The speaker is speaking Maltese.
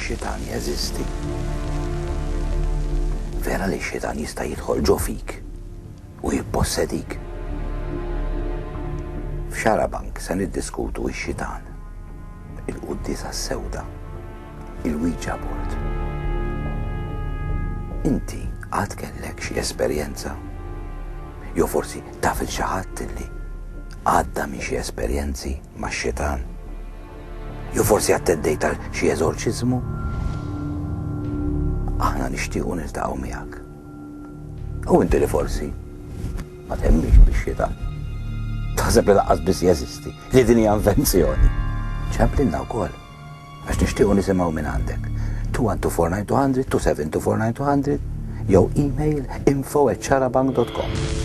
x-xitan jeżisti? Vera li x-xitan jista' jidħol ġo fik u jippossedik? F'Xarabank se niddiskutu x-xitan, il-quddisa s-sewda, il-Ouija board. Inti għad kellek xi esperjenza? Jo forsi taf xi ħadd li għadda minn xi esperjenzi max-xitan? Jo forsi għad teddejt għal xi eżorċiżmu? Aħna nixtiequ niltaqgħu miegħek. U inti li forsi ma temmix bix-xitan. Taħseb li laqqas biss jeżisti, li din hija invenzjoni. ċemplinna wkoll, għax nixtiequ nisimgħu minn għandek. 212-49-200, 272-49-200, jew email info@xarabank.com.